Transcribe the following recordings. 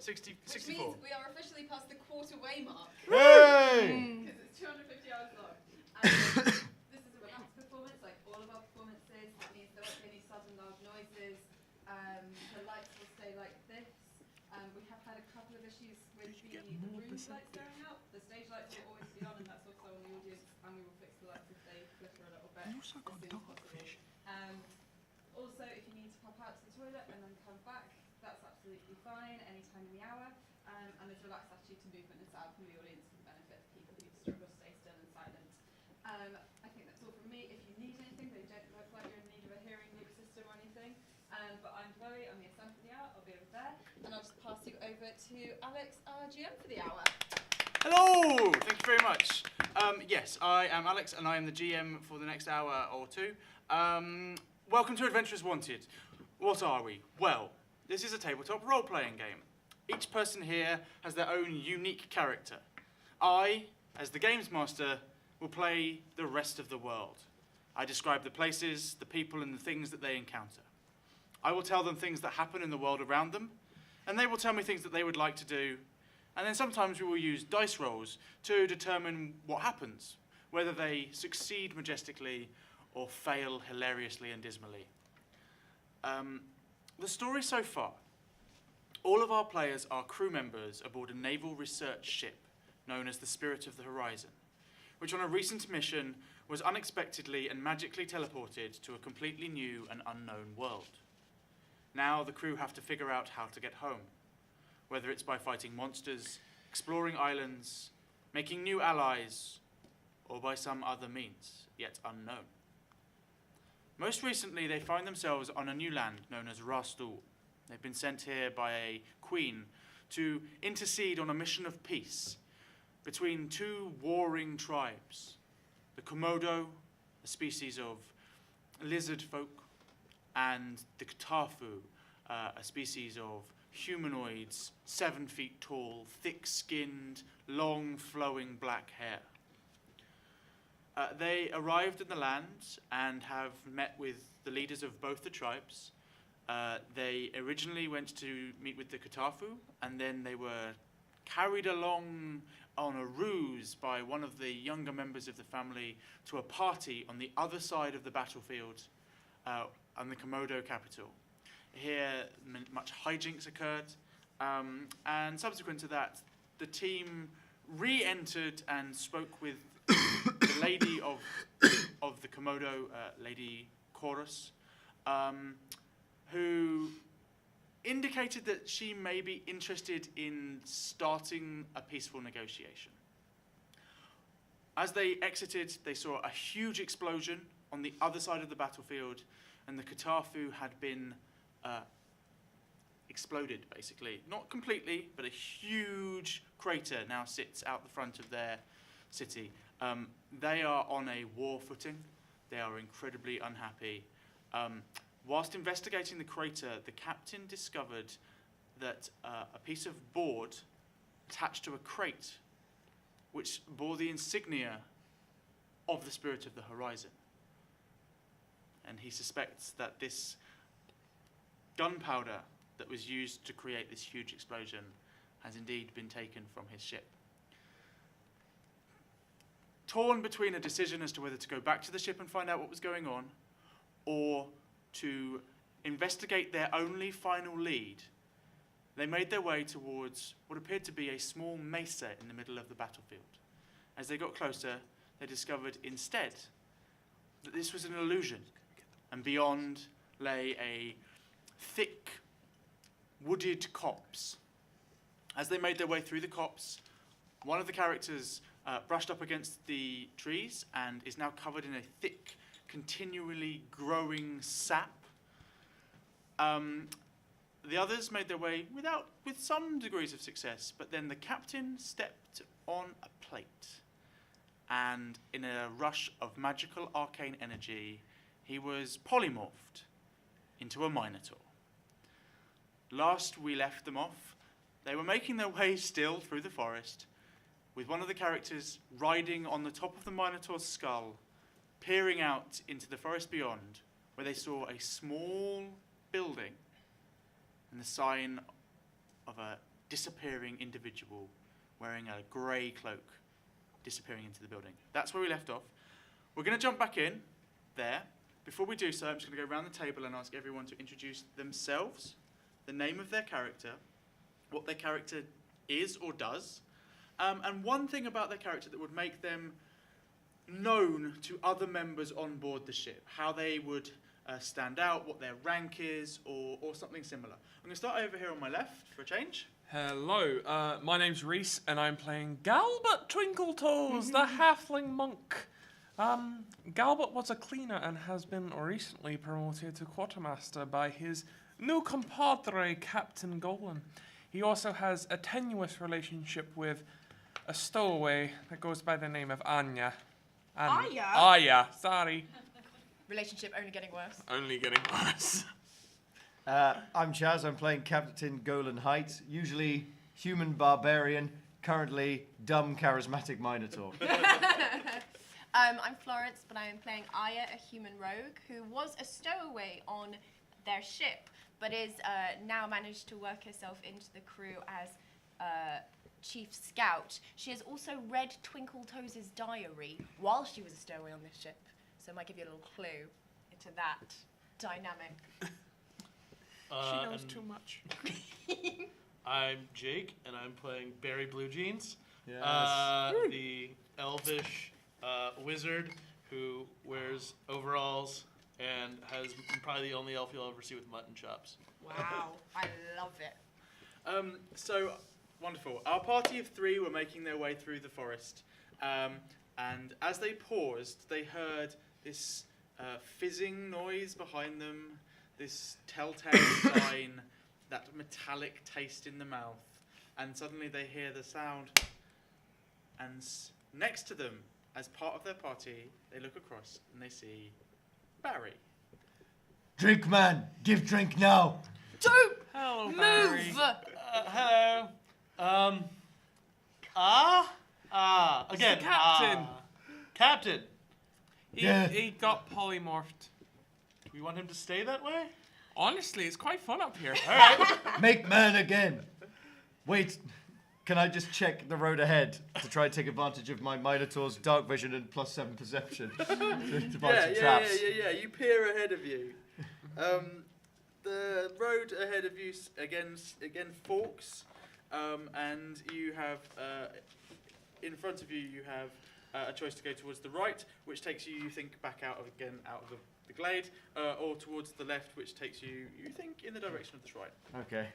60, Which 64. means we are officially past the quarter-way mark. Hey! Because it's 250 hours long. And this is a relaxed performance, like all of our performances. That means there won't be any sudden loud noises. The lights will stay like this. We have had a couple of issues with the room lights going out. The stage lights will always be on, and that's also on the audience, and we will fix the lights if they flicker a little bit as soon as possible. Also, if you need to pop out to the toilet and then come back, that's absolutely fine, any time in the hour. And there's a relaxed attitude to movement and sound from the audience for the benefit of people who struggle to stay still and silent. I think that's all from me. If you need anything, they don't look like you're in need of a hearing loop system or anything. But I'm Chloe, I'm the assistant for the hour, I'll be over there. And I'll just pass you over to Alex, our GM for the hour. Hello! Thank you very much. Yes, I am Alex, and I am the GM for the next hour or two. Welcome to Adventurers Wanted. What are we? Well, this is a tabletop role-playing game. Each person here has their own unique character. I, as the games master, will play the rest of the world. I describe the places, the people, and the things that they encounter. I will tell them things that happen in the world around them, and they will tell me things that they would like to do. And then sometimes we will use dice rolls to determine what happens, whether they succeed majestically or fail hilariously and dismally. The story so far. All of our players are crew members aboard a naval research ship known as the Spirit of the Horizon, which on a recent mission was unexpectedly and magically teleported to a completely new and unknown world. Now the crew have to figure out how to get home, whether it's by fighting monsters, exploring islands, making new allies, or by some other means, yet unknown. Most recently, they find themselves on a new land known as Rastul. They've been sent here by a queen to intercede on a mission of peace between two warring tribes, the Komodo, a species of lizard folk, and the Katafu, a species of humanoids, 7 feet tall, thick-skinned, long, flowing black hair. They arrived in the land and have met with the leaders of both the tribes. They originally went to meet with the Katafu, and then they were carried along on a ruse by one of the younger members of the family to a party on the other side of the battlefield on the Komodo capital. Here, much hijinks occurred, and subsequent to that, the team re-entered and spoke with the lady of the Komodo, Lady Chorus, who indicated that she may be interested in starting a peaceful negotiation. As they exited, they saw a huge explosion on the other side of the battlefield, and the Katafu had been exploded, basically. Not completely, but a huge crater now sits out the front of their city. They are on a war footing. They are incredibly unhappy. Whilst investigating the crater, the captain discovered that a piece of board attached to a crate which bore the insignia of the Spirit of the Horizon. And he suspects that this gunpowder that was used to create this huge explosion has indeed been taken from his ship. Torn between a decision as to whether to go back to the ship and find out what was going on, or to investigate their only final lead, they made their way towards what appeared to be a small mesa in the middle of the battlefield. As they got closer, they discovered instead that this was an illusion, and beyond lay a thick, wooded copse. As they made their way through the copse, one of the characters brushed up against the trees and is now covered in a thick, continually growing sap. The others made their way with some degrees of success, but then the captain stepped on a plate, and in a rush of magical arcane energy, he was polymorphed into a minotaur. Last we left them off, they were making their way still through the forest, with one of the characters riding on the top of the minotaur's skull, peering out into the forest beyond, where they saw a small building and the sign of a disappearing individual wearing a grey cloak disappearing into the building. That's where we left off. We're going to jump back in there. Before we do so, I'm just going to go around the table and ask everyone to introduce themselves, the name of their character, what their character is or does, and one thing about their character that would make them known to other members on board the ship, how they would stand out, what their rank is, or something similar. I'm going to start over here on my left for a change. Hello, my name's Reese, and I'm playing Galbert Twinkletoes, the halfling monk. Galbert was a cleaner and has been recently promoted to quartermaster by his new compadre, Captain Golan. He also has a tenuous relationship with a stowaway that goes by the name of Anya. Anya, sorry. Relationship only getting worse. Only getting worse. I'm Chaz. I'm playing Captain Golan Height, usually human barbarian, currently dumb charismatic minotaur. I'm Florence, but I am playing Aya, a human rogue who was a stowaway on their ship, but is now managed to work herself into the crew as chief scout. She has also read Twinkletoes' diary while she was a stowaway on this ship, so it might give you a little clue into that dynamic. She knows too much. I'm Jake, and I'm playing Barry Blue Jeans, Yes. the elvish wizard who wears overalls and has probably the only elf you'll ever see with mutton chops. Wow, I love it. So, wonderful. Our party of 3 were making their way through the forest, and as they paused, they heard this fizzing noise behind them, this telltale sign, that metallic taste in the mouth, and suddenly they hear the sound, and next to them, as part of their party, they look across and they see Barry. Drink, man. Give drink now. Don't Hello, move! Barry. Hello. Again. It's the captain. Captain. Yeah. He got polymorphed. Do we want him to stay that way? Honestly, it's quite fun up here. All right. Make man again. Wait. Can I just check the road ahead to try and take advantage of my Minotaur's dark vision and +7 perception to find some traps? Yeah. You peer ahead of you. The road ahead of you again forks, and you have in front of you you have a choice to go towards the right, which takes you think back out of the glade, or towards the left, which takes you think in the direction of the shrine. Okay.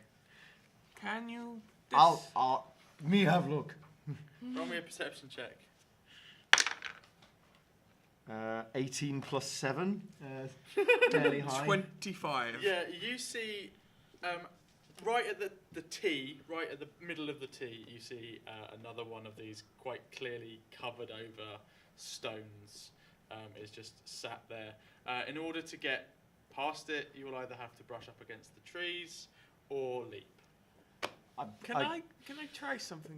Can you? Me have look. Roll me a perception check. 18 +7. Fairly high. 25. Yeah, you see, right at the T, right at the middle of the T, you see another one of these quite clearly covered over stones. Is just sat there. In order to get past it, you will either have to brush up against the trees or leap. Can I try something?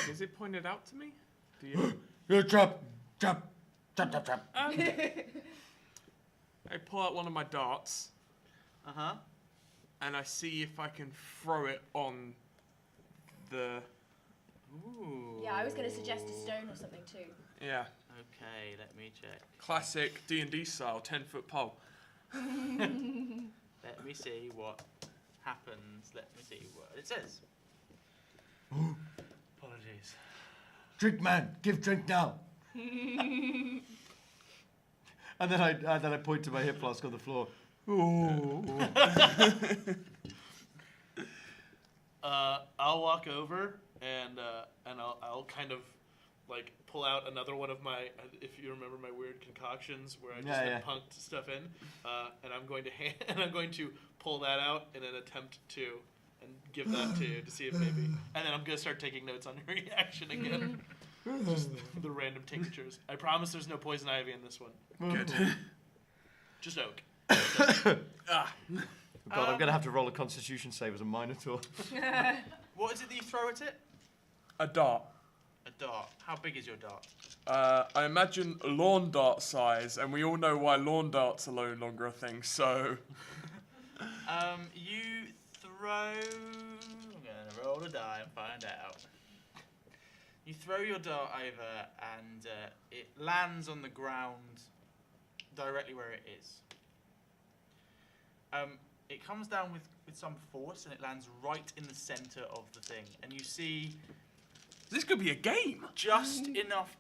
Is it pointed out to me? Do you? You're trap. I pull out one of my darts and I see if I can throw it on the. Ooh. Yeah, I was going to suggest a stone or something too. Yeah. Okay, let me check. Classic D&D style 10-foot pole. Let me see what happens. Let me see what it says. Apologies. Drink, man. Give drink now. And then I point to my hip flask on the floor. Ooh. I'll walk over and I'll kind of like pull out another one of my, if you remember my weird concoctions where I just punked stuff in, and I'm going to pull that out in an attempt to and give that to you to see if maybe, and then I'm gonna start taking notes on your reaction again. Just the random tinctures. I promise there's no poison ivy in this one. Good. Just oak. God, I'm gonna have to roll a Constitution save as a Minotaur. What is it that you throw at it? A dart. A dart. How big is your dart? I imagine lawn dart size, and we all know why lawn darts are no longer a thing, so... You throw... I'm going to Roll the die and find out. You throw your dart over and it lands on the ground directly where it is. It comes down with some force and it lands right in the center of the thing. And you see This could be a game. just enough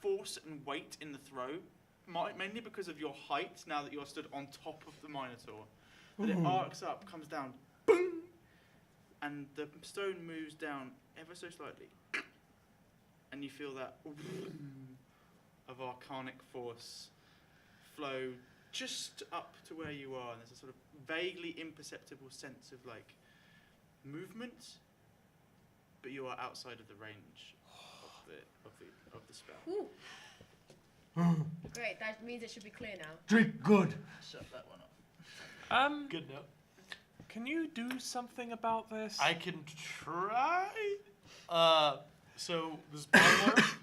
force and weight in the throw, mainly because of your height now that you're stood on top of the Minotaur. That it arcs up, comes down, boom, and the stone moves down ever so slightly. And you feel that of arcanic force flow just up to where you are, and there's a sort of vaguely imperceptible sense of like movement, but you are outside of the range of the spell. Ooh. Great, that means it should be clear now. Drink good. Shut that one up. Good note. Can you do something about this? I can try. So this is polymorph,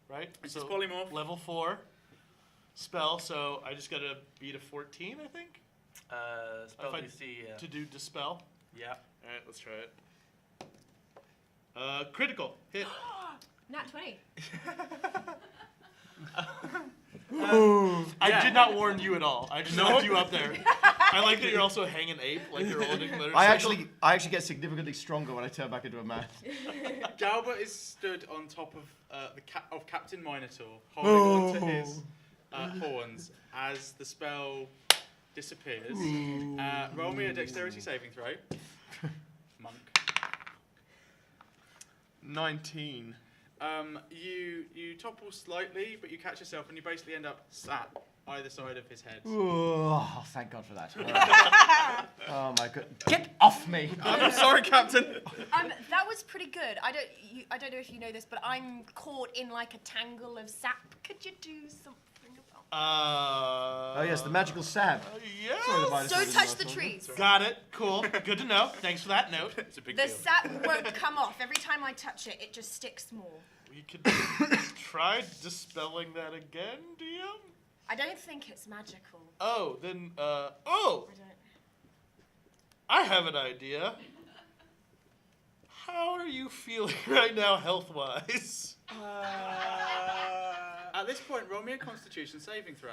right? It's so polymorph. level 4 spell. So I just gotta beat a 14, I think, Spell If I- DC. to do dispel. Yeah. All right, let's try it. Critical hit. Nat 20. I did not warn you at all. I just left you up there. I like that you're also a hanging ape, like you're holding motorcycle. I actually get significantly stronger when I turn back into a man. Galbert is stood on top of Captain Minotaur, holding onto his horns as the spell disappears. Roll me a dexterity saving throw. Monk. 19. You topple slightly, but you catch yourself and you basically end up sat either side of his head. Oh, thank God for that. Oh my God! Get off me! I'm sorry, Captain. That was pretty good. I don't know if you know this, but I'm caught in like a tangle of sap. Could you do something about Oh yes, the magical sap. Yeah. Sorry, the Minotaur Don't didn't touch last the long. trees. Got it. Cool. Good to know. Thanks for that note. It's a big The deal. sap won't come off. Every time I touch it, it just sticks more. We could try dispelling that again, DM. I don't think it's magical. Oh, then. I don't. I have an idea. How are you feeling right now, health-wise? At this point, roll me a Constitution saving throw.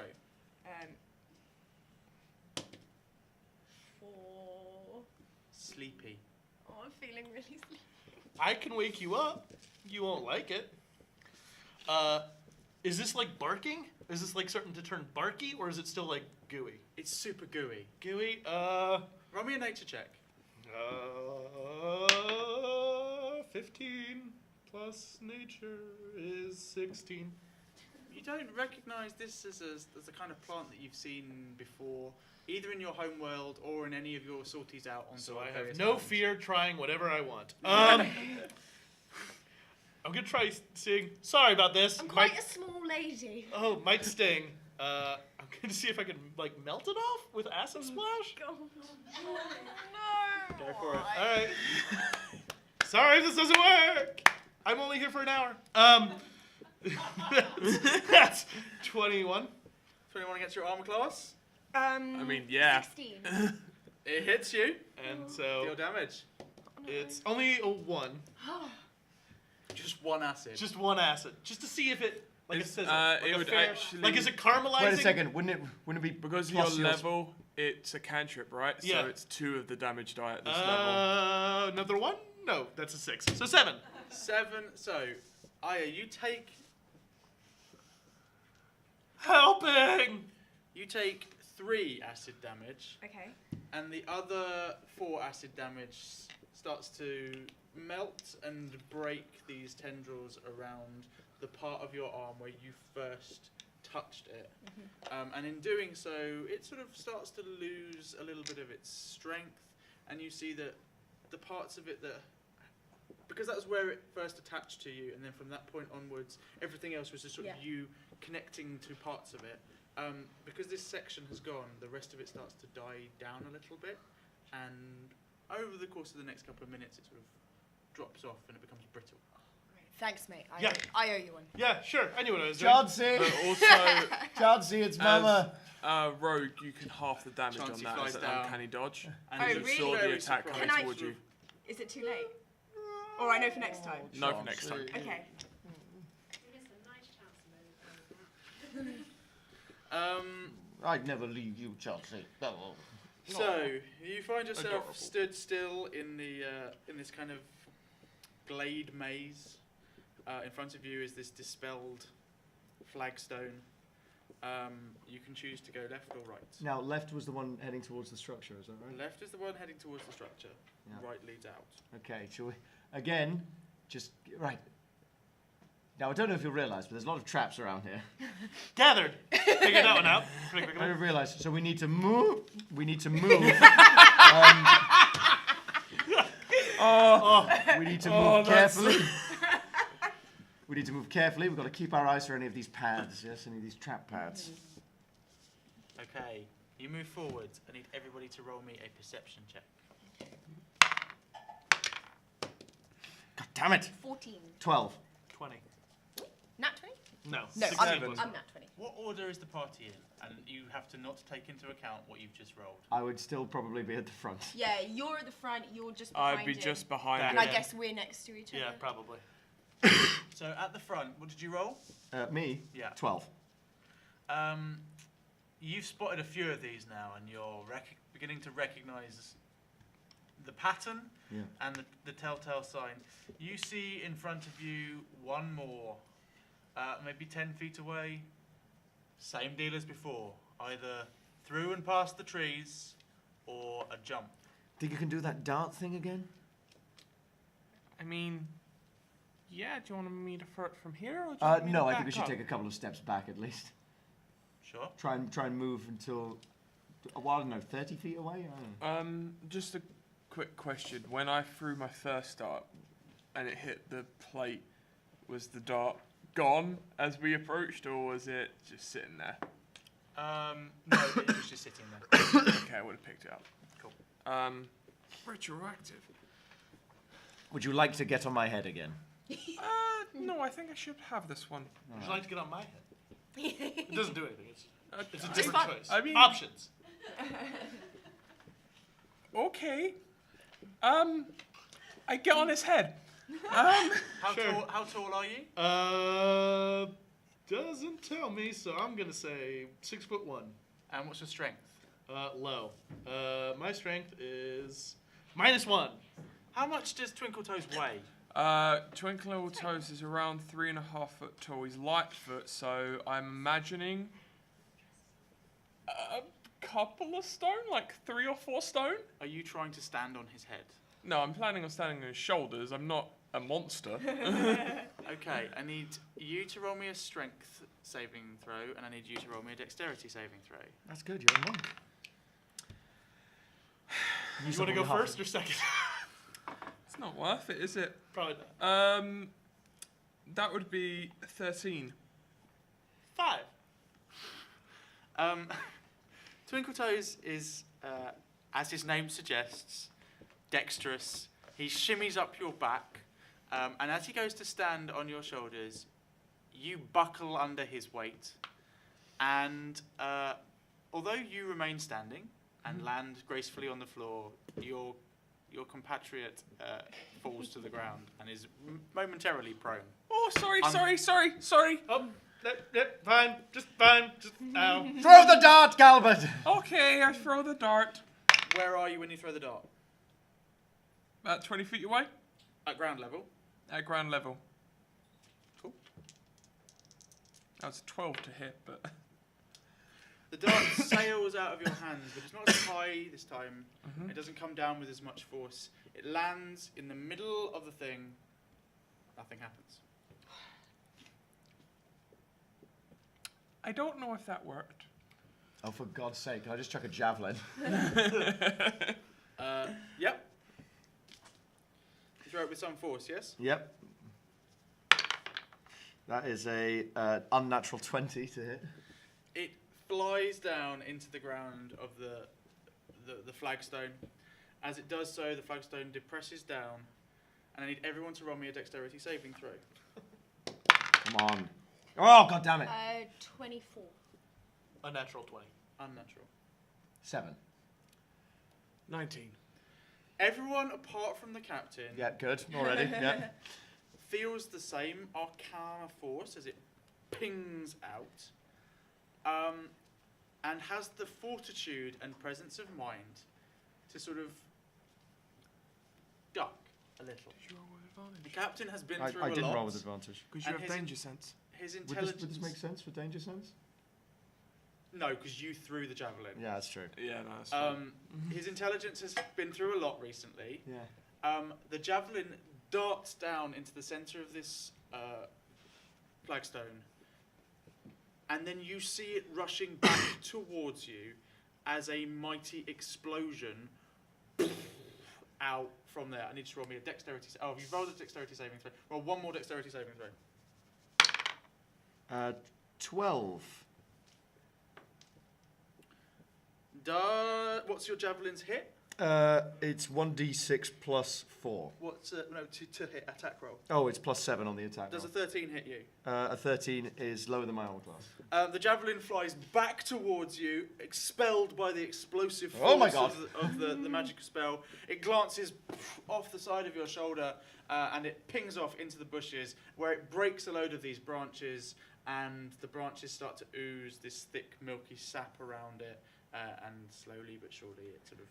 4. Sleepy. Oh, I'm feeling really sleepy. I can wake you up. You won't like it. Is this like barking? Is this like starting to turn barky, or is it still like gooey? It's super gooey. Gooey. Roll me a nature check. 15 plus nature is 16. You don't recognise this as a kind of plant that you've seen before, either in your home world or in any of your sorties out on. So I have various no islands. fear trying whatever I want. I'm gonna try sing. Sorry about this. I'm quite a small lady. Oh, might sting. I'm gonna see if I can like melt it off with acid splash. Oh, no. Go for it. All right. Sorry if this doesn't work. I'm only here for an hour. That's 21. 21 against your armor class. I mean, yeah. 16. It hits you. And so Deal damage. it's only a 1. Just one acid. Just one acid. Just to see if it like It's, it says it like a would fair, actually- like is it caramelizing? Wait a second. Wouldn't it be Because of plus your your level, it's a cantrip, right? Yeah. So it's 2 of the damage die at this level. Another 1? No, that's a 6. So 7. 7. So, Aya, you take Helping. 3 acid damage, Okay. and the other 4 acid damage starts to melt and break these tendrils around the part of your arm where you first touched it. And in doing so, it sort of starts to lose a little bit of its strength, and you see that the parts of it that, because that was where it first attached to you, and then from that point onwards, everything else was just sort of you connecting to parts of it. Because this section has gone, the rest of it starts to die down a little bit, and over the course of the next couple of minutes, it sort of drops off and it becomes brittle. Thanks, mate. Yeah. I owe you one. Yeah, sure. I knew what I was doing. Chauncey? But also, Chauncey, it's Mama. rogue, you can half the damage Chauncey on that flies as an down. uncanny dodge. And Oh, you really? saw the very attack surprised. coming Can I- towards you. Is it too late? Or I know for next time? No, for next time. Okay. I'd never leave you, Chelsea. No. So you find yourself Adorable. stood still in the in this kind of glade maze. In front of you is this dispelled flagstone. You can choose to go left or right. Now, left was the one heading towards the structure, is that right? Left is the one heading towards the structure. Yeah. Right leads out. Okay, shall we? Again, just. Right. Now, I don't know if you realise, but there's a lot of traps around here. Gathered. Figure that one out. I didn't realise, so we need to move. We need to move. We need to move carefully. We need to move carefully. We've got to keep our eyes for any of these paths, yes? Any of these trap paths. Okay, you move forward. I need everybody to roll me a perception check. God damn it! 14. 12. 20. Nat 20? No. No, 16 I'm was- nat 20. What order is the party in? And you have to not take into account what you've just rolled. I would still probably be at the front. Yeah, you're at the front, you're just behind I'd be him. just behind And him. I Yeah. guess we're next to each other. Yeah, probably. So at the front, what did you roll? Me? Yeah. 12. You've spotted a few of these now, and you're beginning to recognise the pattern Yeah. and the telltale sign. You see in front of you one more, maybe 10 feet away. Same deal as before, either through and past the trees or a jump. Think you can do that dart thing again? I mean, yeah, do you want me to throw it from here? Or do you want me No, to I think we back should up? take a couple of steps back at least. Sure. Try and move until, well, I don't know, 30 feet away? I don't know. Just a quick question. When I threw my first dart and it hit the plate, was the dart gone as we approached, or was it just sitting there? No, it was just sitting there. Okay, I would have picked it up. Cool. Retroactive. Would you like to get on my head again? No, I think I should have this one. Would you like to get on my head? It doesn't do anything. It's a I- different fun. choice. I mean- Options. Okay. I get on his head. How Sure. tall are you? Doesn't tell me, so I'm gonna say 6'1". And what's your strength? Low. My strength is -1. How much does Twinkle Toes weigh? Twinkle Toes is around 3.5 foot tall. He's Lightfoot, so I'm imagining a couple of stone, like 3 or 4 stone. Are you trying to stand on his head? No, I'm planning on standing on his shoulders. I'm not a monster. Okay, I need you to roll me a strength saving throw, and I need you to roll me a dexterity saving throw. That's good, you're a monk. You want to go first or second? It's not worth it, is it? Probably not. That would be 13. 5. Twinkle Toes is, as his name suggests, dexterous. He shimmies up your back, and as he goes to stand on your shoulders, you buckle under his weight. And although you remain standing and land gracefully on the floor, your compatriot falls to the ground and is momentarily prone. Oh, sorry. Fine. Just fine. Just ow. Throw the dart, Galbert! Okay, I throw the dart. Where are you when you throw the dart? About 20 feet away. At ground level. At ground level. Cool. That was a 12 to hit, but... The dart sails out of your hands, but it's not as high this time. It doesn't come down with as much force. It lands in the middle of the thing. Nothing happens. I don't know if that worked. Oh, for God's sake, can I just chuck a javelin? Yep. You throw it with some force, yes? Yep. That is a unnatural 20 to hit. It flies down into the ground of the flagstone. As it does so, the flagstone depresses down, and I need everyone to roll me a dexterity saving throw. Come on. Oh, God damn it. 24. Unnatural 20. Unnatural. 7. 19. Everyone apart from the captain Yeah, good. Already. Yeah. feels the same arcana force as it pings out, and has the fortitude and presence of mind to sort of duck a little. Did you roll with The advantage? captain has been through I a didn't lot. roll with advantage. Because you And have his- danger sense. His Would intelligence. this make sense for danger sense? No, because you threw the javelin. Yeah, that's true. Yeah, no, that's fine. His intelligence has been through a lot recently. Yeah. The javelin darts down into the center of this flagstone, and then you see it rushing back towards you as a mighty explosion out from there. I need you to roll me a dexterity. Oh, you've rolled a dexterity saving throw. Roll one more dexterity saving throw. 12. What's your javelin's hit? It's 1d6 plus 4. What's to hit attack roll? Oh, it's plus 7 on the attack Does roll. a 13 hit you? A 13 is lower than my armor class. The javelin flies back towards you, expelled by the explosive force Oh my God. of the magical spell. It glances off the side of your shoulder, and it pings off into the bushes, where it breaks a load of these branches, and the branches start to ooze this thick, milky sap around it, and slowly but surely it sort of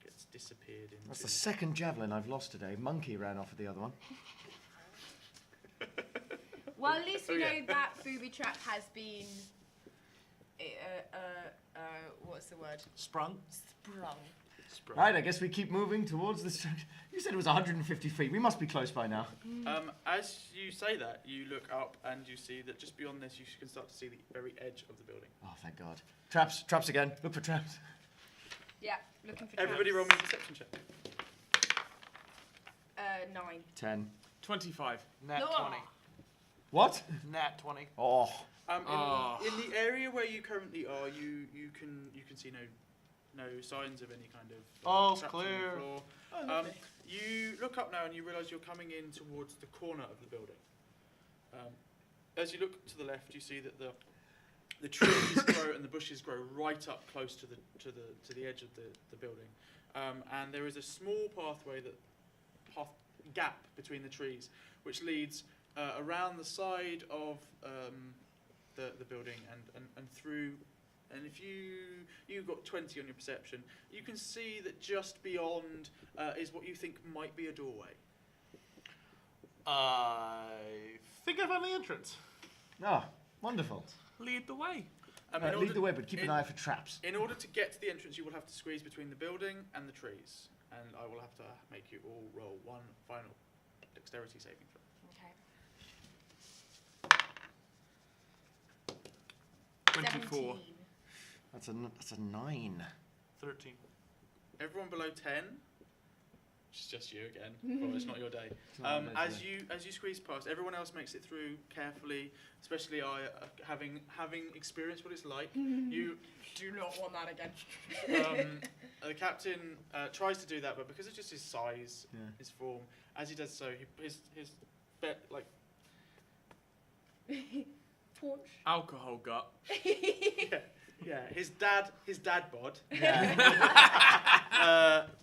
gets disappeared into... That's the second javelin I've lost today. Monkey ran off with the other one. Well, at least we Oh, know yeah. that booby trap has been. What's the word? Sprung. Sprung. Right, I guess we keep moving towards this. You said it was 150 feet. We must be close by now. As you say that, you look up and you see that just beyond this, you can start to see the very edge of the building. Oh, thank God. Traps. Traps again. Look for traps. Yeah, looking for. Everybody roll traps. me a deception check. 9. 10. 25. Nat No. 20. What? Nat 20. Oh. In the area where you currently are, you can see no signs of any kind of Oh, traps on the clear. floor. Oh, lovely. You look up now and you realise you're coming in towards the corner of the building. As you look to the left, you see that the trees grow and the bushes grow right up close to the edge of the building, and there is a small gap between the trees, which leads around the side of the building and through. And if you've got 20 on your perception, you can see that just beyond is what you think might be a doorway. I think I found the entrance. Ah, wonderful. Lead the way. Lead the way, but keep an eye out for traps. In order to get to the entrance, you will have to squeeze between the building and the trees, and I will have to make you all roll one final dexterity saving throw. Okay. 24. 17. That's a 9. 13. Everyone below 10, which is just you again. Well, it's not your day. not my day As you squeeze past, everyone else makes it through carefully. Especially I, having experienced what it's like. You Do not want that again. the captain tries to do that, but because of just his size, Yeah. his form, as he does so, his Paunch. Alcohol gut. his dad bod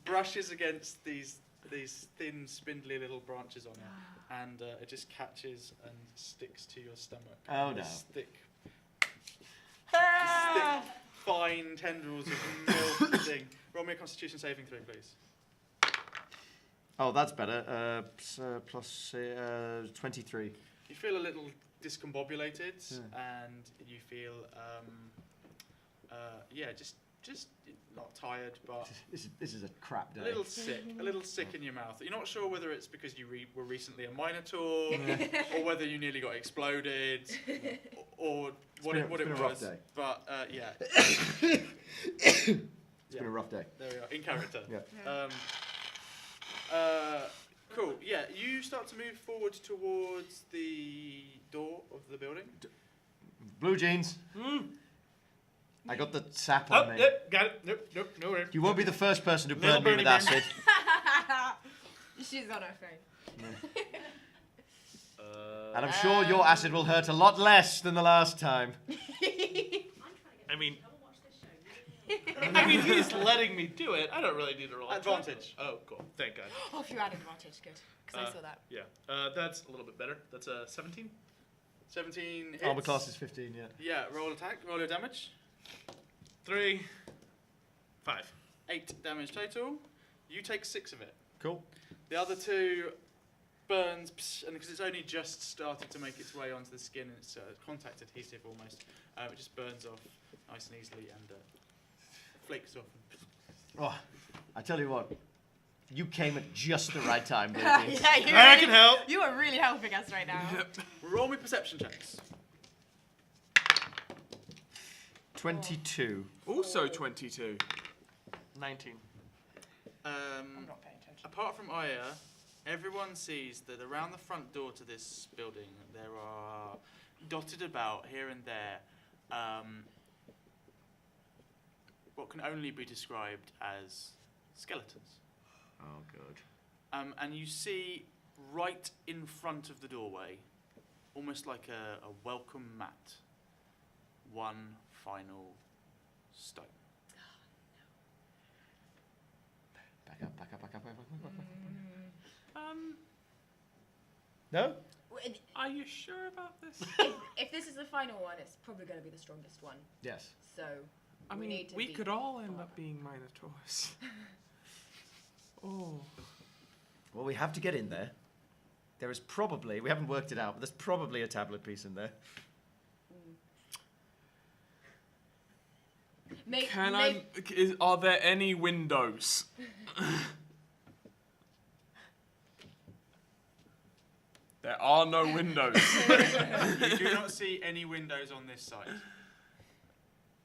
brushes against these thin, spindly little branches on it, and it just catches and sticks to your stomach. Oh, no. This thick, fine tendrils of milk thing. Roll me a Constitution saving throw, please. Oh, that's better. Plus 23. You feel a little discombobulated, and you feel, just not tired, but This is a crap day. a little sick in your mouth. You're not sure whether it's because you were recently a minotaur, or whether you nearly got exploded, or what it been a was. rough day. But It's been a rough day. there we are, in character. Yeah. Cool. Yeah, you start to move forward towards the door of the building. Blue jeans. I got the sap Oh, on me. yep, got it. Nope, no worries. You won't be the first person to Little burn me with birdie man. acid. She's on her phone. And I'm sure your acid will hurt a lot less than the last time. I mean, I mean, he's letting me do it. I don't really need to roll. Advantage. Oh, cool. Thank God. Oh, if you had advantage, good. Because I saw that. Yeah. That's a little bit better. That's a 17. 17 hits. Armor class is 15, yeah. Yeah, roll attack, roll your damage. 3, 5. 8 damage total. You take 6 of it. Cool. The other 2 burns, and because it's only just started to make its way onto the skin, it's contact adhesive almost. It just burns off nice and easily and flakes off. Oh, I tell you what. You came at just the right time, baby. I can help. You are really helping us right now. Roll me perception checks. 22. Also 22. 19. I'm not paying attention. Apart from Aya, everyone sees that around the front door to this building there are dotted about here and there what can only be described as skeletons. Oh, good. And you see right in front of the doorway, almost like a welcome mat, one final stone. Back up, back up, back up, back up, back up. No? Well, Are you sure about this? if this is the final one, it's probably going to be the strongest one. Yes. So I we mean, need to we be could all end far up being Minotaurs. Oh. Well, we have to get in there. There is probably, we haven't worked it out, but there's probably a tablet piece in there. Are there any windows? There are no windows. You do not see any windows on this side.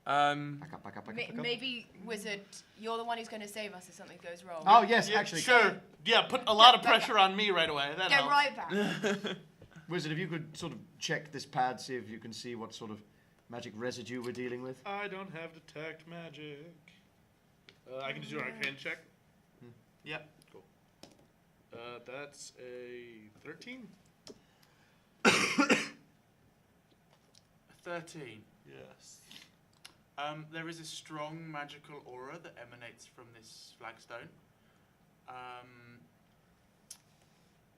Back up, back up, back up, back up. Maybe, Wizard, you're the one who's going to save us if something goes wrong. Oh, yes, Yeah, actually. sure. Yeah, put a lot of pressure on me right away. That Get helps. right back. Wizard, if you could sort of check this pad, see if you can see what sort of magic residue we're dealing with. I don't have detect magic. I can just do an arcane check. Yep. Cool. That's a 13. 13. Yes. There is a strong magical aura that emanates from this flagstone.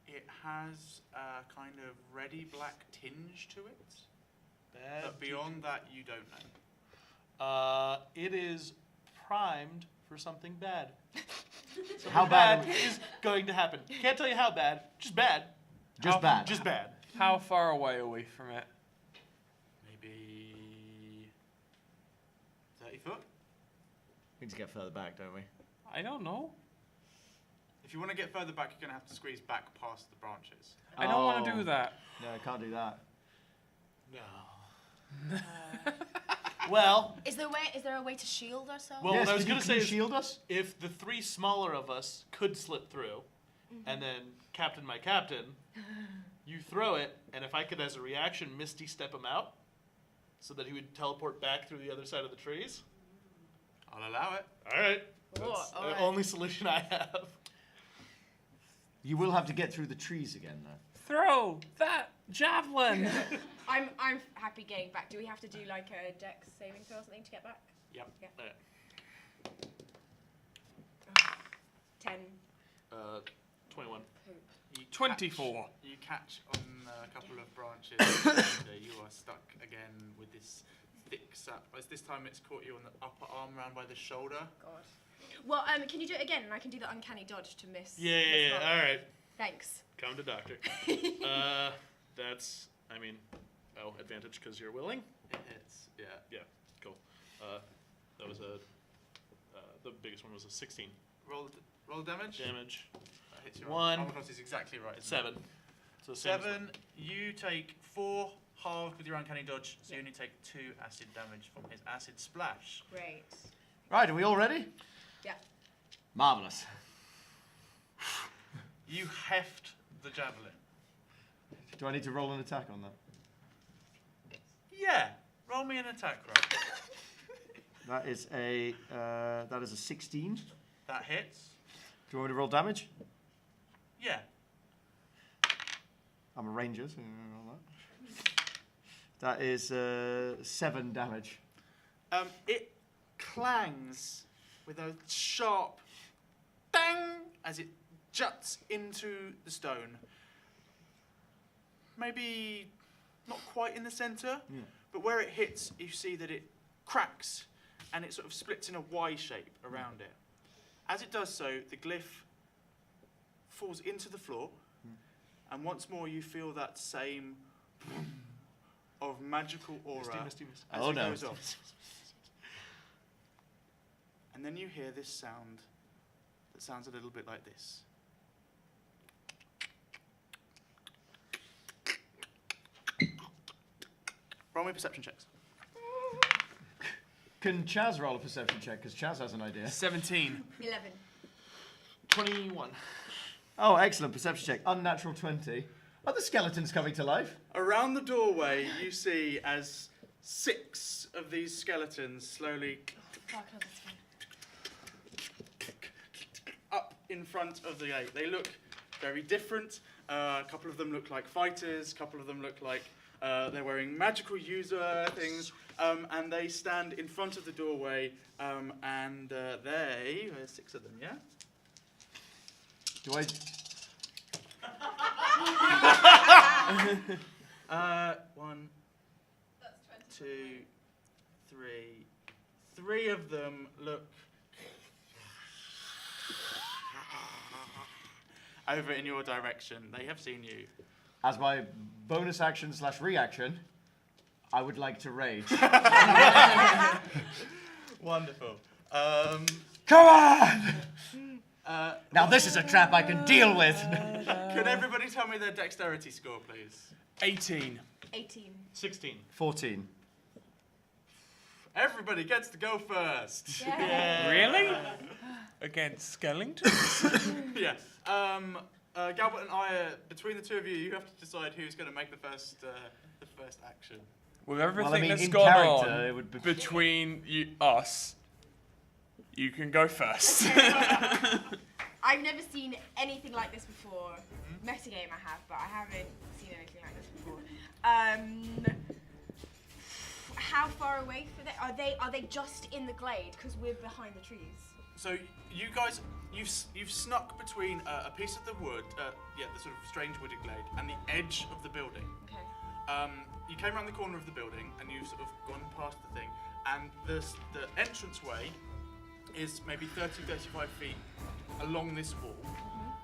It has a kind of reddy black tinge to it, but beyond that, you don't know. It is primed for something bad. Something How bad? is going to happen. Can't tell you how bad. Just bad. Just bad. Just bad. How far away are we from it? Maybe 30 foot. We need to get further back, don't we? I don't know. If you want to get further back, you're going to have to squeeze back past the branches. I don't want to do that. No, I can't do that. No. Well, Is there a way to shield ourselves? Well, yes, what I was can gonna you say is- shield us? if the 3 smaller of us could slip through, and then Captain my Captain, you throw it, and if I could, as a reaction, Misty step him out, so that he would teleport back through the other side of the trees. I'll allow it. All right. Oh, That's all the right. only solution I have. You will have to get through the trees again, though. Throw that javelin. I'm happy getting back. Do we have to do like a dex saving throw or something to get back? Yep. Yeah. All right. 10. 21. Poop. You 24. You catch on a couple of branches, and you are stuck again with this thick sap. This time it's caught you on the upper arm, round by the shoulder. God. Well, can you do it again? And I can do the uncanny dodge to miss. Yeah. miss roll. All right. Thanks. Come to doctor. That's, advantage because you're willing. It hits. Yeah. Yeah, cool. That was the biggest one was a 16 Roll damage. damage. That hits your One. armor class is exactly right. It's isn't it? 7. So same as 7. You take 4 halved with your uncanny dodge, so you only take 2 acid damage from his acid splash. Great. Right, are we all ready? Yeah. Marvellous. You heft the javelin. Do I need to roll an attack on that? Yeah. Roll me an attack roll. That is a 16. That hits. Do you want me to roll damage? Yeah. I'm a ranger, so roll that. That is 7 damage. It clangs with a sharp bang as it juts into the stone. Maybe not quite in the centre, but where it hits, you see that it cracks and it sort of splits in a Y shape around it. As it does so, the glyph falls into the floor, and once more you feel that same of magical aura as it goes off. And then you hear this sound that sounds a little bit like this. Roll me perception checks. Can Chaz roll a perception check? Because Chaz has an idea. 17. 11. 21. Oh, excellent. Perception check. Unnatural 20. Are the skeletons coming to life? Around the doorway, you see as 6 of these skeletons slowly up in front of the gate. They look very different. A couple of them look like fighters. A couple of them look like they're wearing magical user things. And they stand in front of the doorway. And there's 6 of them, yeah? Do I... 1, That's 2, 3. 3 of them look over in your direction. They have seen you. As my bonus action / reaction, I would like to rage. Wonderful. Come on! Now this is a trap I can deal with. Can everybody tell me their dexterity score, please? 18. 18. 16. 14. Everybody gets to go first. Yeah. Really? Against skeletons? Yeah. Galbert and I, between the two of you, you have to decide who's going to make the first action. With everything in that's gone character, on it would be... between us, you can go first. I've never seen anything like this before. Metagame I have, but I haven't seen anything like this before. How far away are they just in the glade? Because we're behind the trees. So you guys, you've snuck between a piece of the wood, the sort of strange wooded glade, and the edge of the building. Okay. You came around the corner of the building, and you've sort of gone past the thing, and the entranceway is maybe 30-35 feet along this wall,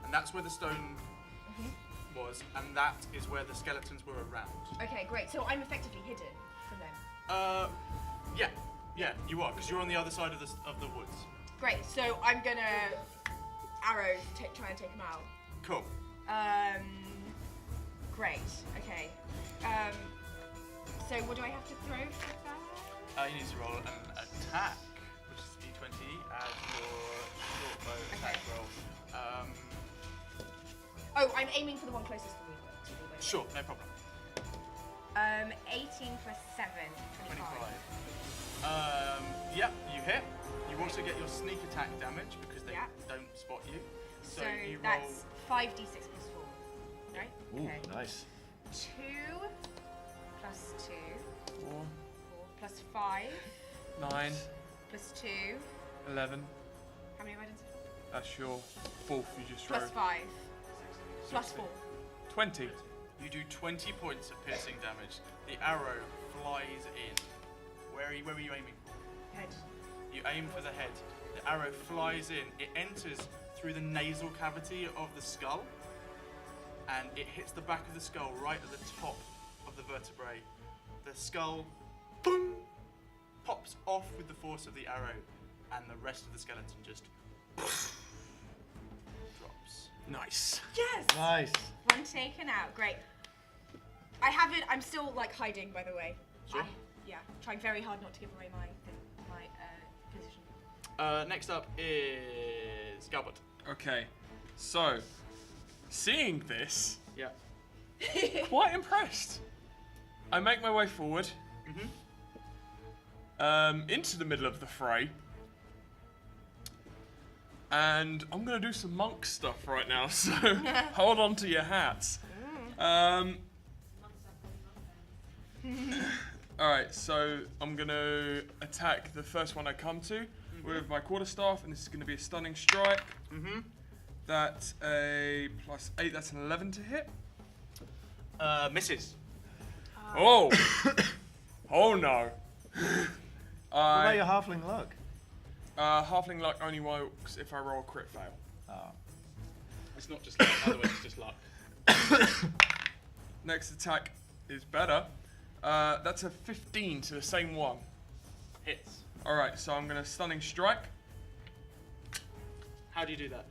and that's where the stone was, and that is where the skeletons were around. Okay, great. So I'm effectively hidden from them. Yeah, you are, because you're on the other side of the woods. Great. So I'm gonna arrow try and take them out. Cool. Great. Okay. So what do I have to throw for that? You need to roll an attack, which is d20 as your short bow attack roll. I'm aiming for the one closest to me. Sure, no problem. 18 plus 7, 25. Yeah, you hit. You also get your sneak attack damage because they don't spot you. So you roll. That's 5d6 plus 4, right? Ooh, Okay. nice. 2 plus 2. 4, 4 plus 5 9, plus 2. 11. How many have I done so far? That's your fourth you just Plus rolled. 5. Plus 4. 20. You do 20 points of piercing damage. The arrow flies in. Where are you aiming for? Head. You aim for the head. The arrow flies in. It enters through the nasal cavity of the skull, and it hits the back of the skull right at the top of the vertebrae. The skull, boom, pops off with the force of the arrow, and the rest of the skeleton just drops. Nice. Yes! Nice. One taken out. Great. I'm still like hiding, by the way. Sure. Trying very hard not to give away my position. Next up is Galbert. Okay. So, seeing this, Yeah. quite impressed. I make my way forward into the middle of the fray. And I'm going to do some monk stuff right now, so hold on Alright, so I'm going to attack the first one I come to with my quarterstaff, and this is going to be a stunning strike. That's a +8, that's an 11 to hit. Misses. Oh! Oh no. What about your halfling luck? Halfling luck only works if I roll a crit fail. It's not just luck, by the way, it's just luck. Next attack is better. That's a 15 to the same one. Hits. Alright, so I'm going to stunning strike. How do you do that?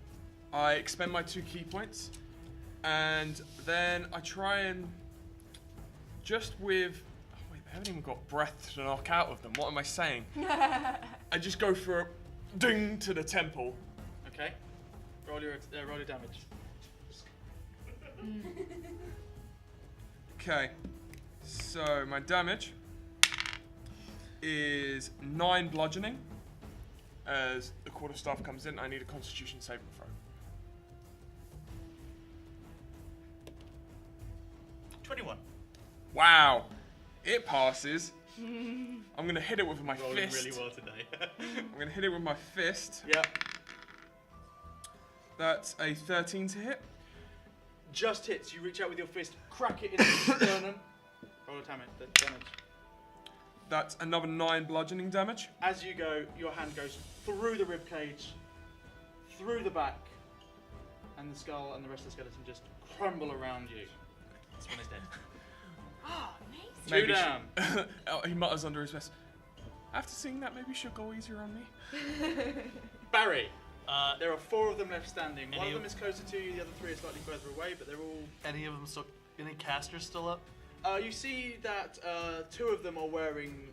I expend my 2 key points, and then I try and just with... Oh wait, they haven't even got breath to knock out of them. What am I saying? I just go for a ding to the temple. Okay. Roll your damage. Okay, so my damage is 9 bludgeoning. As the quarterstaff comes in, I need a Constitution saving throw. 21. Wow, it passes. I'm gonna hit it with my Rolling fist. really well today. I'm gonna hit it with my fist. Yep. That's a 13 to hit. Just hits. You reach out with your fist, crack it into the sternum. Roll the damage. That's another 9 bludgeoning damage. As you go, your hand goes through the ribcage, through the back, and the skull and the rest of the skeleton just crumble around you. This one is dead. Oh, amazing. Maybe 2 down. Oh, he mutters under his breath. After seeing that, maybe you should go easier on me. Barry, there are 4 of them left standing. One of Any them is closer to you, the other 3 are slightly further away, but they're all... Any of them still? Any casters still up? You see that 2 of them are wearing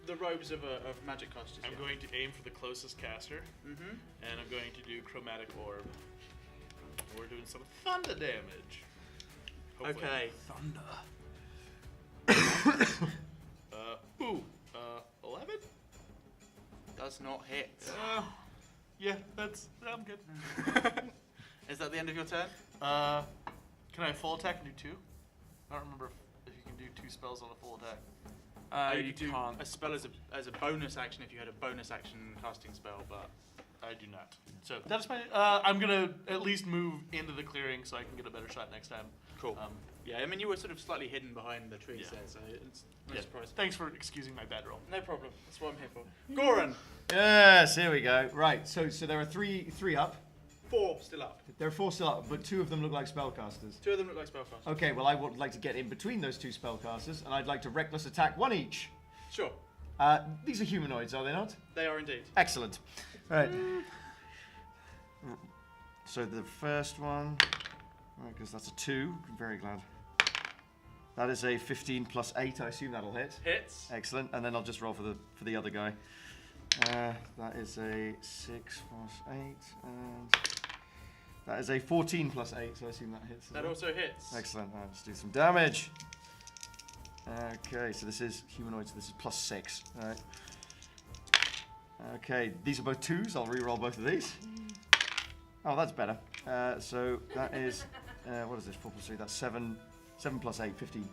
the robes of magic casters. I'm going to aim for the closest caster, and I'm going to do chromatic orb. We're doing some thunder damage. Hopefully. Okay. Thunder. 11? Does not hit. Yeah, I'm good. Is that the end of your turn? Can I full attack and do 2? I don't remember if you can do 2 spells on a full attack. You could do can't. a spell as a bonus action if you had a bonus action casting spell, but I do not. So that's my. I'm gonna at least move into the clearing so I can get a better shot next time. cool. Yeah, I mean you were sort of slightly hidden behind the trees Yeah. there, so it's no surprise. Thanks for excusing my bad roll. No problem. That's what I'm here for. Goran, Yes, here we go. Right, so there are three up. 4 still up. There are 4 still up, but 2 of them look like spellcasters. 2 of them look like spellcasters. Okay, well I would like to get in between those 2 spellcasters, and I'd like to reckless attack 1 each. Sure, These are humanoids, are they not? they are indeed. Excellent. Right. So the first one, because that's a 2. I'm very glad. That is a 15 plus 8. I assume that'll hit. Hits. Excellent. And then I'll just roll for the other guy. That is a 6 plus 8, and that is a 14 plus 8. So I assume that hits. That also hits. Excellent. Let's do some damage. Okay, so this is humanoid, so this is plus 6. All right. Okay, these are both 2s. I'll re-roll both of these. Oh, that's better. So that is, what is this? 4 plus 3. That's 7 plus 8, 15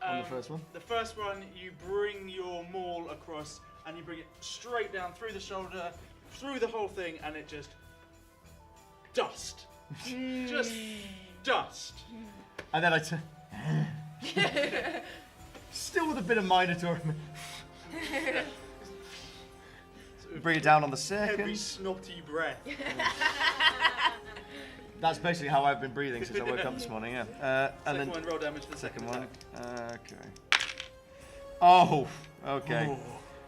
on the first one. The first one, you bring your maul across and you bring it straight down through the shoulder, through the whole thing, and it just dust. Just dust. And then still with a bit of Minotaur. Bring it down on the Heavy second. snotty breath. That's basically how I've been breathing since I woke up this morning, yeah. And Second then one, roll damage for the second second one. attack. Okay. Oh, okay. Ooh.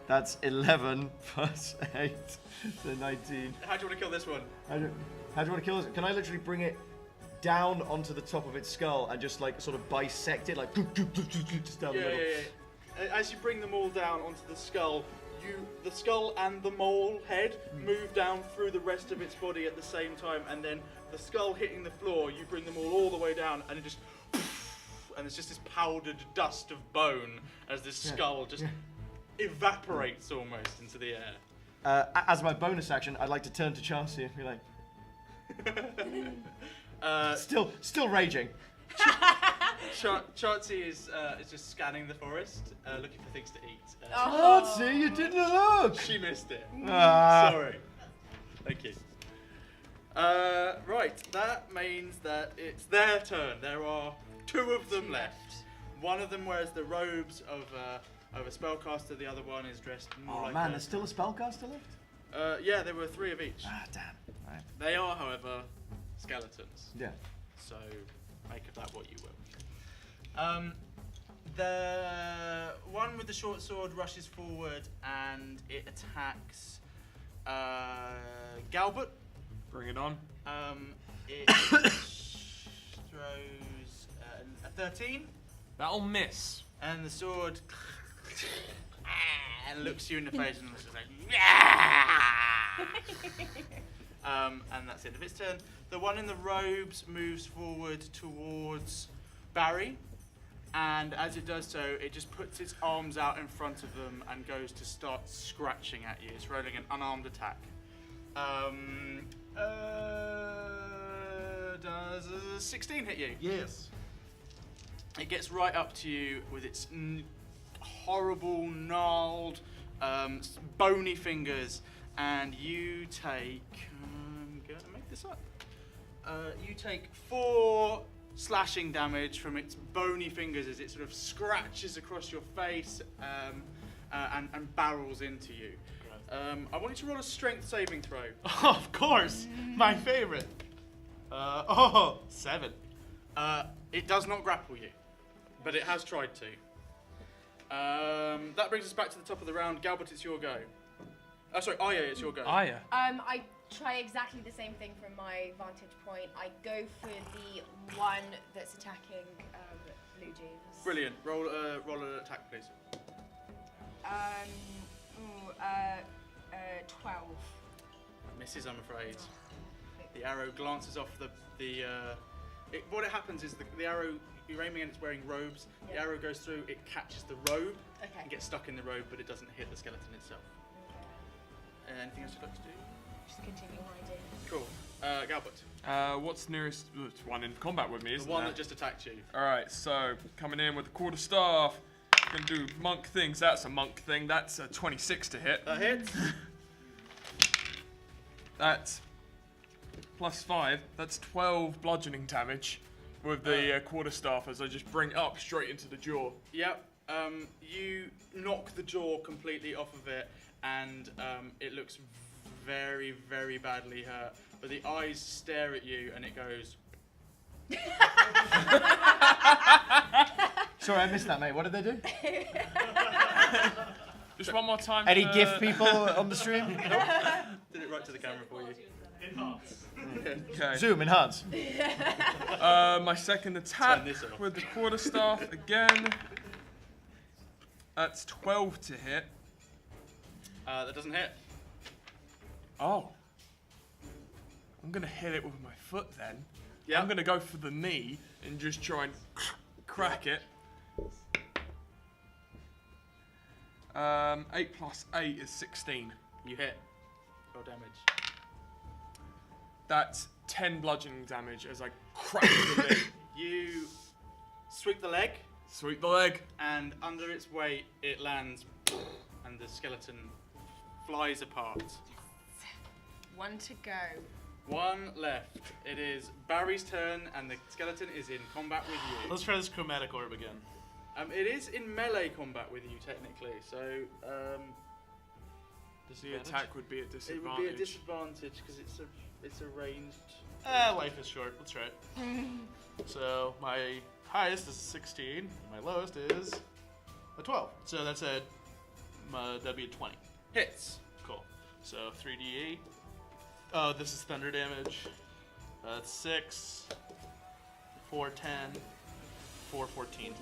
That's 11 plus 8, so 19. How do you want to kill this one? How do you want to kill this? Can I literally bring it down onto the top of its skull and just like sort of bisect it, like just down the middle? Yeah. As you bring them all down onto the skull, the skull and the mole head move down through the rest of its body at the same time, and then the skull hitting the floor, you bring them all the way down, and it just, and it's just this powdered dust of bone as this skull just evaporates almost into the air. As my bonus action, I'd like to turn to Chauncey and be like, still raging. Chatsy is just scanning the forest, looking for things to eat. Chatsy, you didn't look. She missed it. Ah. Sorry. Thank you. Right, that means that it's their turn. There are 2 of them left. One of them wears the robes of a spellcaster. The other one is dressed more like There's still a spellcaster left? yeah, there were 3 of each. Ah, damn. Right. They are, however, skeletons. Yeah. So make of that what you will. The one with the short sword rushes forward and it attacks Galbert. Bring it on. It throws a 13, That'll miss. and the sword and looks you in the face and looks like and that's the end of its turn. The one in the robes moves forward towards Barry, and as it does so, it just puts its arms out in front of them and goes to start scratching at you. It's rolling an unarmed attack. Does a 16 hit you? Yes. It gets right up to you with its horrible, gnarled, bony fingers, and you take. I'm going to make this up. You take 4 slashing damage from its bony fingers as it sort of scratches across your face and barrels into you. I want you to roll a strength saving throw. Oh, of course. My favorite. 7. It does not grapple you, but it has tried to. That brings us back to the top of the round. Galbert, it's your go. Oh, sorry, Aya, it's your go. Aya. I try exactly the same thing from my vantage point. I go for the one that's attacking Blue Jeans. Brilliant. Roll an attack, please. 12. Misses, I'm afraid. The arrow glances off what happens is the arrow, you're aiming and it's wearing robes. Yeah. The arrow goes through, it catches the robe Okay. and gets stuck in the robe, but it doesn't hit the skeleton itself. Anything else you'd like to do? Just continue hiding. Cool. Galbert. What's nearest? It's one in combat with me, The isn't one there? that just attacked you. Alright, so coming in with the quarterstaff. Gonna do monk things. That's a monk thing. That's a 26 to hit. That hits. That's +5. That's 12 bludgeoning damage with the quarterstaff as I just bring it up straight into the jaw. Yep. You knock the jaw completely off of it, and it looks very, very badly hurt. But the eyes stare at you, and it goes. Sorry, I missed that, mate. What did they do? Just one more time. Any gift people on the stream? Did it right to the camera for you. Okay. Zoom, enhance. My second attack Turn this off. with the quarterstaff again. That's 12 to hit. That doesn't hit. Oh. I'm gonna hit it with my foot then. Yeah. I'm gonna go for the knee and just try and crack it. 8 plus 8 is 16. You hit. Roll damage. That's 10 bludgeoning damage as I crack the knee. You sweep the leg, Sweep the leg. and under its weight, it lands, and the skeleton flies apart. One to go. One left. It is Barry's turn, and the skeleton is in combat with you. Let's try this chromatic orb again. It is in melee combat with you, technically, so The attack would be a it disadvantage. would be a disadvantage because it's a ranged. Life is short. Let's try it. So my highest is 16. And my lowest is a 12. So that's that'd be a 20. Hits. Cool. So 3d8. Oh, this is thunder damage. That's 6, 4, 10, 4, 14.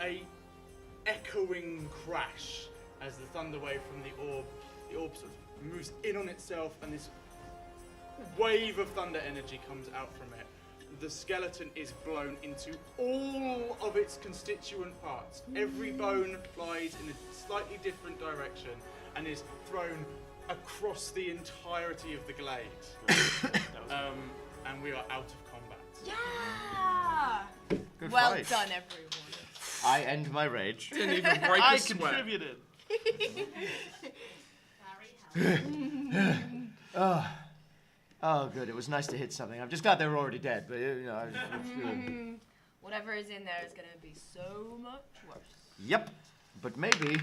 A echoing crash as the thunder wave from the orb sort of moves in on itself, and this wave of thunder energy comes out from it. The skeleton is blown into all of its constituent parts. Every bone flies in a slightly different direction and is thrown across the entirety of the glade. And we are out of combat. Yeah! Good Well fight. done, everyone. I end my rage. Didn't even break I a sweat. contributed. Oh, good. It was nice to hit something. I'm just glad they were already dead, but you know, it's good. Whatever is in there is going to be so much worse. Yep. But maybe,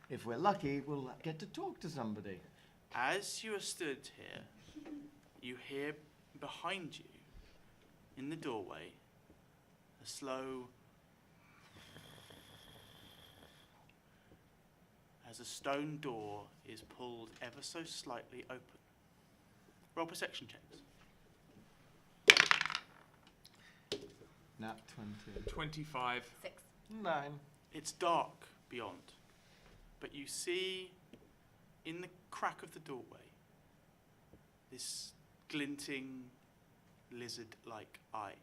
if we're lucky, we'll get to talk to somebody. As you are stood here, you hear behind you, in the doorway, a slow as a stone door is pulled ever so slightly open. Roll perception checks. Nat 20. 25. 6. 9. It's dark beyond, but you see in the crack of the doorway this glinting lizard-like eye.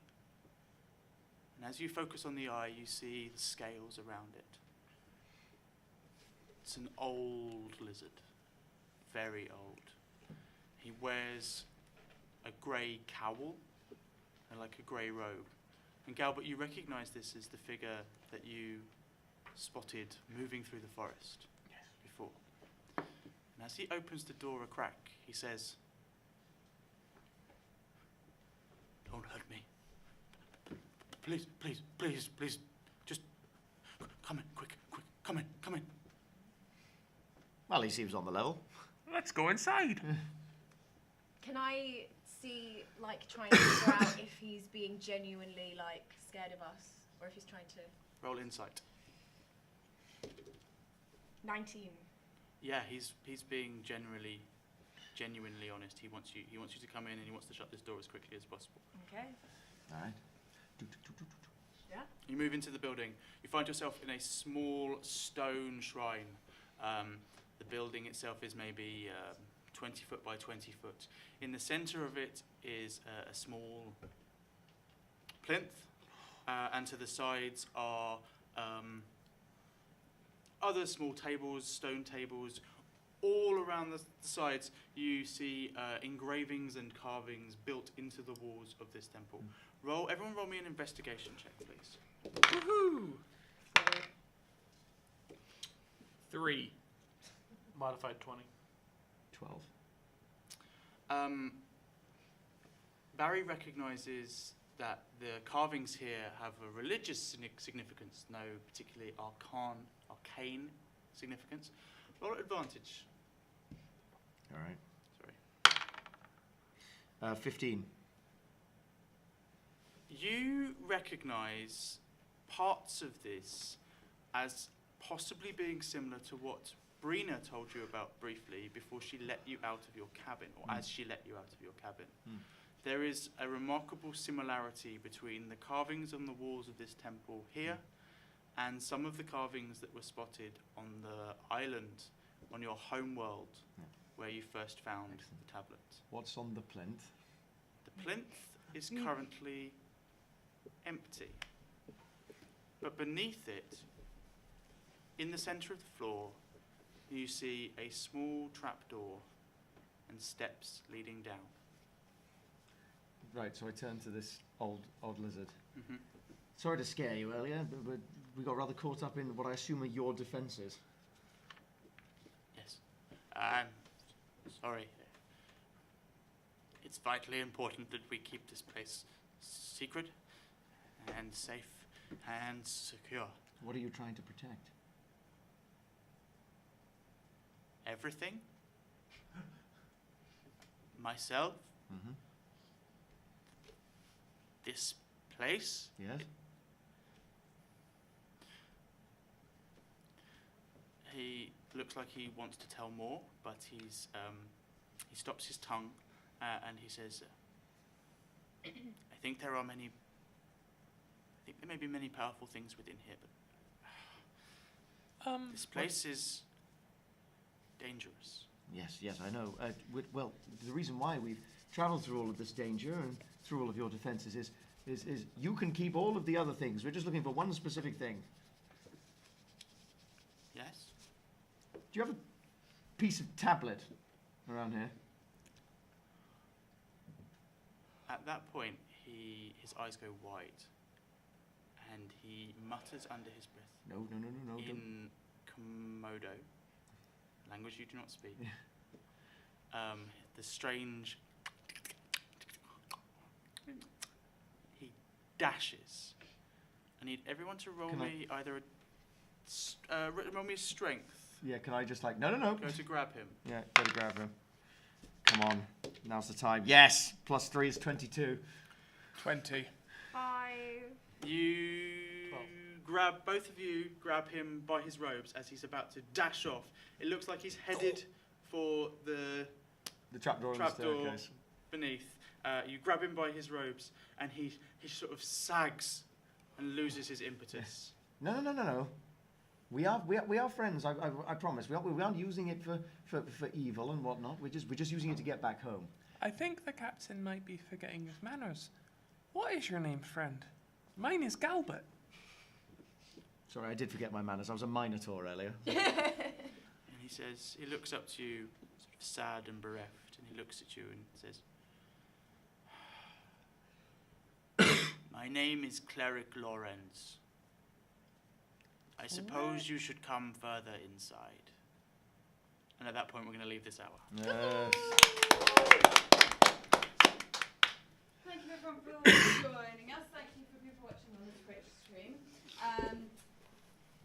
And as you focus on the eye, you see the scales around it. It's an old lizard, very old. He wears a grey cowl and like a grey robe. And Galbert, you recognize this as the figure that you spotted moving through the forest before. And as he opens the door a crack, he says, "Don't hurt me. Please, please, please, please. Just come in, quick, quick. Come in, come in." Well, he seems on the level. Let's go inside. Can I see, like, trying to figure out if he's being genuinely, like, scared of us? Or if he's trying to... Roll insight. 19. Yeah, he's being genuinely honest. He wants you to come in and he wants to shut this door as quickly as possible. Okay. All right. Yeah. You move into the building. You find yourself in a small stone shrine. The building itself is maybe 20 foot by 20 foot. In the center of it is a small plinth, and to the sides are other small tables, stone tables. All around the sides, you see engravings and carvings built into the walls of this temple. Everyone roll me an investigation check, please. Woohoo! 3. Modified 20. 12. Barry recognizes that the carvings here have a religious significance, no particularly arcane significance. Roll at advantage. All right. Sorry. 15. You recognize parts of this as possibly being similar to what Brina told you about briefly before she let you out of your cabin, or as she let you out of your cabin. There is a remarkable similarity between the carvings on the walls of this temple here and some of the carvings that were spotted on the island on your home world where you first found the tablet. What's on the plinth? The plinth is currently empty, but beneath it, in the center of the floor, you see a small trapdoor and steps leading down. Right, so I turn to this old lizard. Mm-hmm. Sorry to scare you earlier, but we got rather caught up in what I assume are your defenses. Yes. I'm sorry. It's vitally important that we keep this place secret and safe and secure. What are you trying to protect? Everything. Myself. Mm-hmm. This place. Yes? He looks like he wants to tell more, but he stops his tongue and he says, I think there may be many powerful things within here, but this place is dangerous. Yes, I know. Well, the reason why we've traveled through all of this danger and through all of your defenses is you can keep all of the other things. We're just looking for one specific thing. Yes? Do you have a piece of tablet around here? At that point, his eyes go wide, and he mutters under his breath No. Don't. in Komodo, language you do not speak. The strange. He dashes. I need everyone to roll me either roll me a strength. Yeah, can I just like, no. Go to grab him. Yeah, go to grab him. Come on, now's the time. Yes, +3 is 22. 20. 5. You 12. both of you grab him by his robes as he's about to dash off. It looks like he's headed for the trapdoor in the staircase. beneath. You grab him by his robes, and he sort of sags and loses his impetus. No. We are friends. I promise. We aren't using it for evil and whatnot. We're just using it to get back home. I think the captain might be forgetting his manners. What is your name, friend? Mine is Galbert. Sorry, I did forget my manners. I was a minotaur earlier. And he says, he looks up to you, sort of sad and bereft, and he looks at you and says, "My name is Cleric Lorenz. I suppose you should come further inside." And at that point, we're going to leave this hour. Yes. Thank you everyone for joining us. Thank you for people watching on this great stream.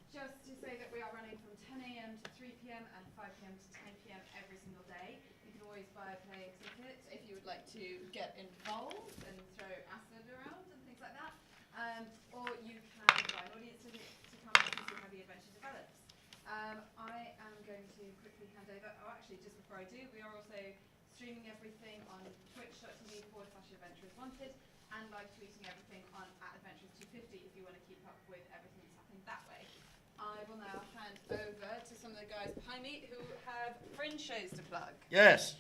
Just to say that we are running from 10 a.m. to 3 p.m. and 5 p.m. to 10 p.m. every single day. You can always buy a play ticket if you would like to get involved and throw acid around and things like that. Or you can buy an audience ticket to come and see how the adventure develops. I am going to quickly hand over. Oh, actually, just before I do, we are also streaming everything on twitch.tv/adventurerswanted and live tweeting everything on @adventurers250 if you want to keep up with everything that's happening that way. I will now hand over to some of the guys behind me who have fringe shows to plug. Yes.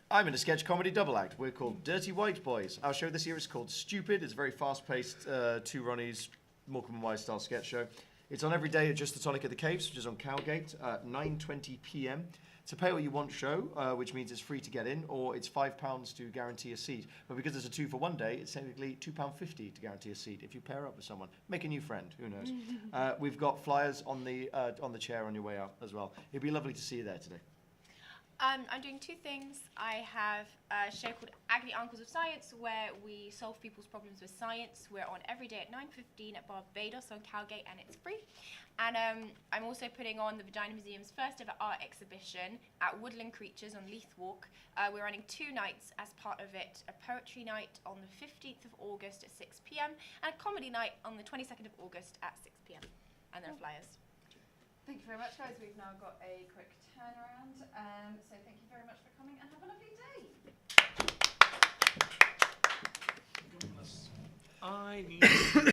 I'm in a sketch comedy double act. We're called Dirty White Boys. Our show this year is called Stupid. It's a very fast-paced, two Ronnies, Morecambe and Wise style sketch show. It's on every day at Just the Tonic at the Caves, which is on Cowgate at 9:20 p.m. It's a pay what you want show, which means it's free to get in, or it's £5 to guarantee a seat. But because it's a 2 for 1 day, it's technically £2.50 to guarantee a seat. If you pair up with someone, make a new friend. Who knows? We've got flyers on the chair on your way out as well. It'd be lovely to see you there today. I'm doing two things. I have a show called Agony Uncles of Science, where we solve people's problems with science. We're on every day at 9:15 at Barbados on Cowgate, and it's free. And I'm also putting on the Vagina Museum's first ever art exhibition at Woodland Creatures on Leith Walk. We're running 2 nights as part of it, a poetry night on the 15th of August at 6 p.m. and a comedy night on the 22nd of August at 6 p.m. And there are flyers. Thank you very much, guys. We've now got a quick turnaround. So thank you very much for coming and have a lovely day. I need